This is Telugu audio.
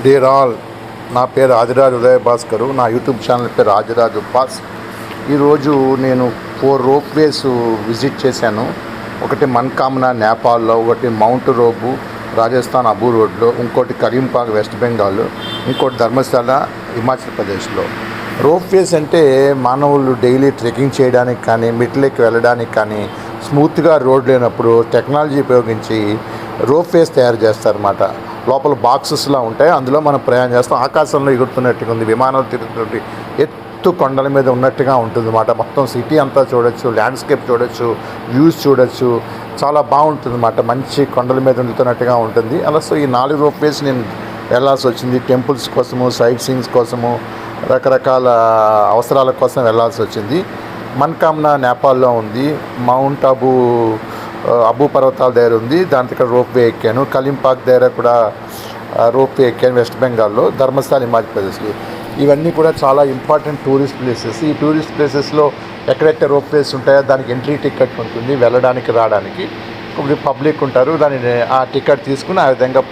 డియర్ ఆల్, నా పేరు ఆదిరాజ్ ఉదయ భాస్కరు. నా యూట్యూబ్ ఛానల్ పేరు ఆదిరాజ్ ఉపాస్. ఈరోజు నేను 4 రోప్వేస్ విజిట్ చేశాను. ఒకటి మన్కామనా నేపాల్లో, ఒకటి మౌంట్ రోబు రాజస్థాన్ అబూ రోడ్లో, ఇంకోటి కరీంపాగ్ వెస్ట్ బెంగాల్, ఇంకోటి ధర్మశాల హిమాచల్ ప్రదేశ్లో. రోప్వేస్ అంటే మానవులు డైలీ ట్రెక్కింగ్ చేయడానికి కానీ, మెట్లెక్కి వెళ్ళడానికి కానీ, స్మూత్గా రోడ్ లేనప్పుడు టెక్నాలజీ ఉపయోగించి రోప్వేస్ తయారు చేస్తారన్నమాట. లోపల బాక్సెస్లా ఉంటాయి, అందులో మనం ప్రయాణం చేస్తాం. ఆకాశంలో ఎగురుతున్నట్టుగా ఉంది, విమానాలు తిరుగుతున్నట్టు, ఎత్తు కొండల మీద ఉన్నట్టుగా ఉంటుంది అన్నమాట. మొత్తం సిటీ అంతా చూడొచ్చు, ల్యాండ్స్కేప్ చూడొచ్చు, వ్యూస్ చూడొచ్చు, చాలా బాగుంటుంది అన్నమాట. మంచి కొండల మీద ఉంటున్నట్టుగా ఉంటుంది. అలా సో ఈ 4 రోప్వేస్ నేను వెళ్ళాల్సి వచ్చింది. టెంపుల్స్ కోసము, సైట్ సీయింగ్స్ కోసము, రకరకాల అవసరాల కోసం వెళ్ళాల్సి వచ్చింది. మన్కామనా నేపాల్లో ఉంది, మౌంట్ అబూ పర్వతాల దగ్గర ఉంది, దాని దగ్గర రోప్వే ఎక్కాను. కలీంపాగ్ దగ్గర కూడా రోప్వే ఎక్కాను వెస్ట్ బెంగాల్లో. ధర్మశాల హిమాచల్ ప్రదేశ్కి. ఇవన్నీ కూడా చాలా ఇంపార్టెంట్ టూరిస్ట్ ప్లేసెస్. ఈ టూరిస్ట్ ప్లేసెస్లో ఎక్కడైతే రోప్వేస్ ఉంటాయో దానికి ఎంట్రీ టికెట్ ఉంటుంది, వెళ్ళడానికి రావడానికి. పబ్లిక్ ఉంటారు, దానిని ఆ టికెట్ తీసుకుని ఆ విధంగా